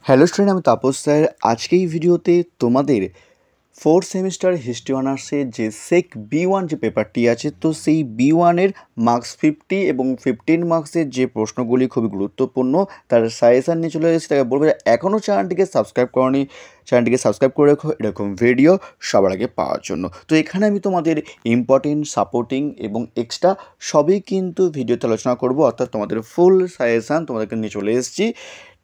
Hello student, আমি Tapas sir. আজকে এই ভিডিওতে তোমাদের ফোর্থ সেমিস্টার হিস্ট্রি অনার্সের যে সেক B1 যে পেপারটি আছে, তো সেই B1-এর মার্কস 50 এবং 15 মার্কসের যে প্রশ্নগুলি খুবই গুরুত্বপূর্ণ তার সাজেশান নিয়ে চলে এসেছি। তাকে বলবো এখনও চ্যানেলটিকে সাবস্ক্রাইব করনি, চ্যানেলটিকে সাবস্ক্রাইব করে রাখো এরকম ভিডিও সবার আগে পাওয়ার জন্য। তো এখানে আমি তোমাদের ইম্পর্টেন্ট, সাপোর্টিং এবং এক্সট্রা সবই কিন্তু ভিডিওতে আলোচনা করব, অর্থাৎ তোমাদের ফুল সাজেশান তোমাদেরকে নিয়ে চলে এসেছি।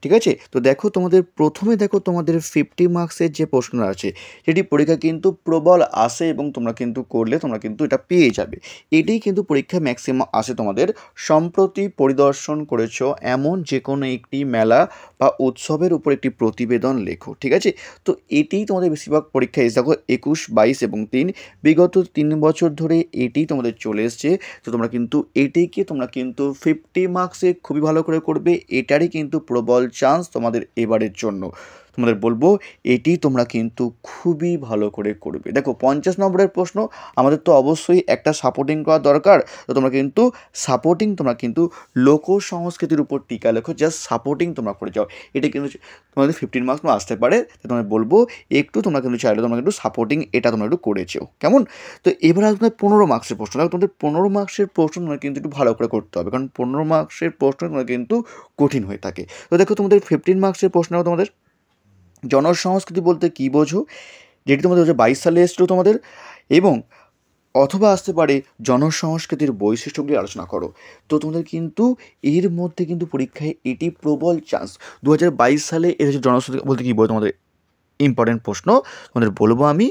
ঠিক আছে, তো দেখো তোমাদের প্রথমে তোমাদের 50 মার্কসের যে প্রশ্ন আছে সেটি পরীক্ষা কিন্তু প্রবল আসে এবং তোমরা কিন্তু করলে তোমরা কিন্তু এটা পেয়ে যাবে। এটাই কিন্তু পরীক্ষা ম্যাক্সিমাম আসে তোমাদের। সম্প্রতি পরিদর্শন করেছো এমন যে কোনো একটি মেলা বা উৎসবের উপর একটি প্রতিবেদন লেখো। ঠিক আছে, তো এটিই তোমাদের বেশিরভাগ পরীক্ষা এসে দেখো 21, 22 এবং 3 বিগত 3 বছর ধরে এটি তোমাদের চলে এসছে। তো তোমরা কিন্তু এটিকে তোমরা কিন্তু 50 মার্কসে খুবই ভালো করে করবে। এটারই কিন্তু প্রবল চান্স তোমাদের এবারের জন্য। তোমাদের বলবো এটি তোমরা কিন্তু খুবই ভালো করে করবে। দেখো 50 নম্বরের প্রশ্ন, আমাদের তো অবশ্যই একটা সাপোর্টিং করা দরকার। তো তোমরা কিন্তু সাপোর্টিং তোমরা কিন্তু লোক সংস্কৃতির উপর টিকা লেখো, জাস্ট সাপোর্টিং তোমরা করে যাও। এটা কিন্তু তোমাদের 15 মার্কস আসতে পারে। তোমাদের বলবো একটু তোমরা কিন্তু চাইলে তোমরা কিন্তু সাপোর্টিং এটা তোমরা একটু করেছো, কেমন? তো এবার আসবে 15 মার্কসের প্রশ্ন। দেখো তোমাদের 15 মার্কসের প্রশ্ন তোমরা কিন্তু একটু ভালো করে করতে হবে, কারণ 15 মার্কসের প্রশ্ন তোমরা কিন্তু কঠিন হয়ে থাকে। তো দেখো তোমাদের 15 মার্কসের প্রশ্ন তোমাদের জনসংস্কৃতি বলতে কী বোঝো, যেটি তোমাদের 2022 সালে এসেছিলো তোমাদের, এবং অথবা আসতে পারে জনসংস্কৃতির বৈশিষ্ট্যগুলি আলোচনা করো। তো তোমাদের কিন্তু এর মধ্যে কিন্তু পরীক্ষায় এটি প্রবল চান্স। 2022 সালে এসেছে জনসংস্কৃতি বলতে কী বোঝো তোমাদের ইম্পর্টেন্ট প্রশ্ন। তোমাদের বলবো আমি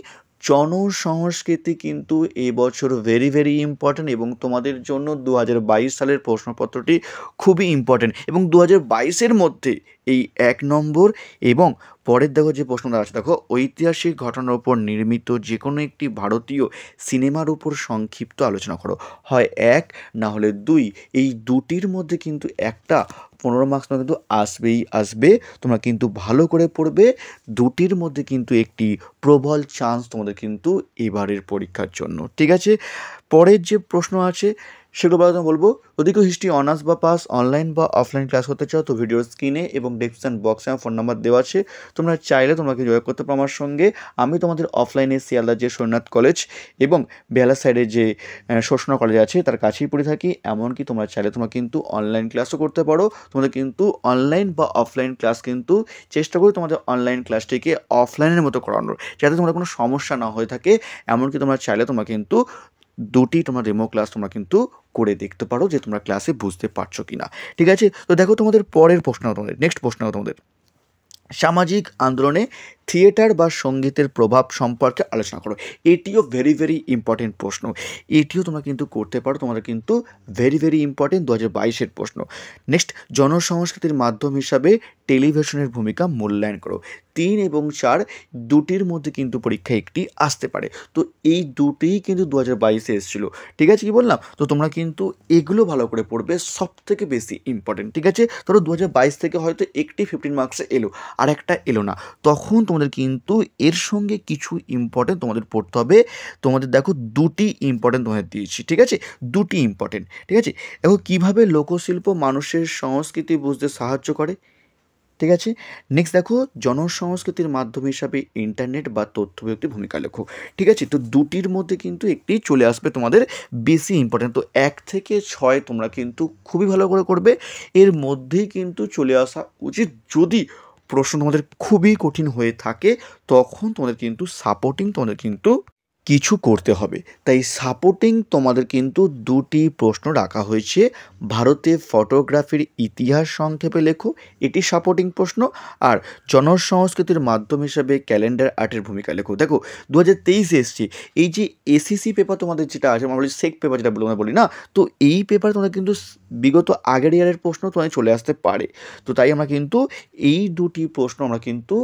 জনসংস্কৃতি কিন্তু এবছর ভেরি ভেরি ইম্পর্ট্যান্ট, এবং তোমাদের জন্য 2022 সালের প্রশ্নপত্রটি খুবই ইম্পর্ট্যান্ট। এবং 2022-এর মধ্যে এই 1 নম্বর এবং পরের দেখো যে প্রশ্নটা আছে, দেখো ঐতিহাসিক ঘটনার উপর নির্মিত যে কোনো একটি ভারতীয় সিনেমার উপর সংক্ষিপ্ত আলোচনা করো। হয় 1 না হলে 2, এই দুটির মধ্যে কিন্তু একটা 15 মার্কস কিন্তু আসবেই আসবে। তোমরা কিন্তু ভালো করে পড়বে, দুটির মধ্যে কিন্তু একটি প্রবল চান্স তোমাদের কিন্তু এবারের পরীক্ষার জন্য। ঠিক আছে, পরের যে প্রশ্ন আছে সেগুলো বলবো। যদি কেউ হিস্ট্রি অনার্স বা পাস অনলাইন বা অফলাইন ক্লাস করতে চাও, তো ভিডিওর স্ক্রিনে এবং ডেসক্রিপশন বক্সে আমার ফোন নাম্বার দেওয়া আছে, তোমরা চাইলে তোমাকে যোগাযোগ করতে পারো আমার সঙ্গে। আমি তোমাদের অফলাইনে শিয়ালদার যে সোমনাথ কলেজ এবং বেহালা সাইডে যে শোষণা কলেজ আছে তার কাছেই পড়ে থাকি। এমনকি তোমরা চাইলে তোমরা কিন্তু অনলাইন ক্লাসও করতে পারো। তোমাদের কিন্তু অনলাইন বা অফলাইন ক্লাস কিন্তু চেষ্টা করি তোমাদের অনলাইন ক্লাসটিকে অফলাইনের মতো করানোর, যাতে তোমাদের কোনো সমস্যা না হয়ে থাকে। এমনকি তোমরা চাইলে তোমরা কিন্তু দুটি তোমরা ডেমো ক্লাস তোমরা কিন্তু করে দেখতে পারো যে তোমরা ক্লাসে বুঝতে পারছো কি না। ঠিক আছে, তো দেখো তোমাদের পরের প্রশ্ন, তোমাদের নেক্সট প্রশ্ন তোমাদের সামাজিক আন্দোলনে থিয়েটার বা সঙ্গীতের প্রভাব সম্পর্কে আলোচনা করো। এটিও ভেরি ভেরি ইম্পর্টেন্ট প্রশ্ন, এটিও তোমরা কিন্তু করতে পারো। তোমাদের কিন্তু ভেরি ভেরি ইম্পর্টেন্ট 2022-এর প্রশ্ন। নেক্সট, জনসংস্কৃতির মাধ্যম হিসাবে টেলিভিশনের ভূমিকা মূল্যায়ন করো। 3 এবং 4 দুটির মধ্যে কিন্তু পরীক্ষা একটি আসতে পারে। তো এই দুটিই কিন্তু 2022-এ এসেছিলো। ঠিক আছে, কি বললাম? তো তোমরা কিন্তু এগুলো ভালো করে পড়বে, সব থেকে বেশি ইম্পর্টেন্ট। ঠিক আছে, ধরো 2022 থেকে হয়তো একটি 15 মার্কসে এলো আর একটা এলো না, তখন তোমাদের কিন্তু এর সঙ্গে কিছু ইম্পর্টেন্ট তোমাদের পড়তে হবে। তোমাদের দেখো দুটি ইম্পর্টেন্ট তোমাদের দিয়েছি। ঠিক আছে, দুটি ইম্পর্টেন্ট। ঠিক আছে, দেখো কীভাবে লোকশিল্প মানুষের সংস্কৃতি বুঝতে সাহায্য করে। ঠিক আছে, নেক্সট দেখো জনসংস্কৃতির মাধ্যম হিসাবে ইন্টারনেট বা তথ্য প্রযুক্তির ভূমিকা লেখো। ঠিক আছে, তো দুটির মধ্যে কিন্তু একটি চলে আসবে তোমাদের বেশি ইম্পর্টেন্ট। তো 1 থেকে 6 তোমরা কিন্তু খুবই ভালো করে করবে, এর মধ্যেই কিন্তু চলে আসা উচিত। যদি প্রশ্ন তোমাদের খুবই কঠিন হয়ে থাকে তখন তোমাদের কিন্তু সাপোর্টিং তোমাদের কিন্তু কিছু করতে হবে। তাই সাপোর্টিং তোমাদের কিন্তু দুটি প্রশ্ন রাখা হয়েছে। ভারতে ফটোগ্রাফির ইতিহাস সংক্ষেপে লেখো, এটি সাপোর্টিং প্রশ্ন। আর জনসংস্কৃতির মাধ্যম হিসাবে ক্যালেন্ডার আর্টের ভূমিকা লেখো। দেখো 2023 এসছে, এই যে এসিসি পেপার তোমাদের যেটা আছে, আমরা বলি সেক পেপার যেটা আমরা বলি না, তো এই পেপার তোমাদের কিন্তু বিগত আগের ইয়ারের প্রশ্ন তোমাদের চলে আসতে পারে। তো তাই আমরা কিন্তু এই দুটি প্রশ্ন আমরা কিন্তু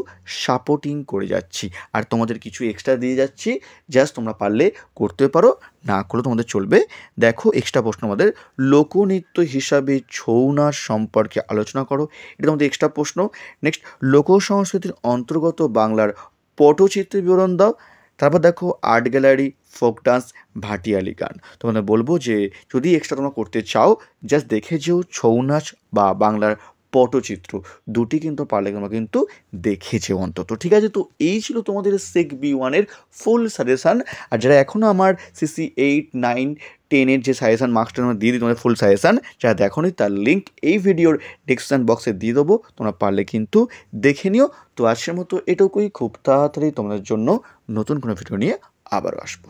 সাপোর্টিং করে যাচ্ছি, আর তোমাদের কিছু এক্সট্রা দিয়ে যাচ্ছি। জাস্ট তোমরা পারলে করতে পারো, না করলে তোমাদের চলবে। দেখো এক্সট্রা প্রশ্ন আমাদের লোকনৃত্য হিসাবে ছৌ নাচ সম্পর্কে আলোচনা করো, এটা তোমাদের এক্সট্রা প্রশ্ন। নেক্সট, লোক সংস্কৃতির অন্তর্গত বাংলার পটচিত্রের বিবরণ দাও। তারপর দেখো আর্ট গ্যালারি, ফোক ডান্স, ভাটিয়ালি গান। তোমাদের বলবো যে যদি এক্সট্রা তোমরা করতে চাও জাস্ট দেখে যেও ছৌ নাচ বা বাংলার পটচিত্র দুটি কিন্তু পারলে তোমরা কিন্তু দেখেছে অন্তত। ঠিক আছে, তো এই ছিল তোমাদের সেক B1-এর ফুল সাজেশান। আর যারা এখনও আমার CC 8, 9, 10-এর যে সাজেশান মার্কসটা তোমরা দিয়ে দিই তোমাদের ফুল সাজেশান, যারা দেখোনি তার লিঙ্ক এই ভিডিওর ডিসক্রিপশন বক্সে দিয়ে দেবো, তোমরা পারলে কিন্তু দেখে নিও। তো আজকের মতো এটুকুই, খুব তাড়াতাড়ি তোমাদের জন্য নতুন কোনো ভিডিও নিয়ে আবারও আসবো।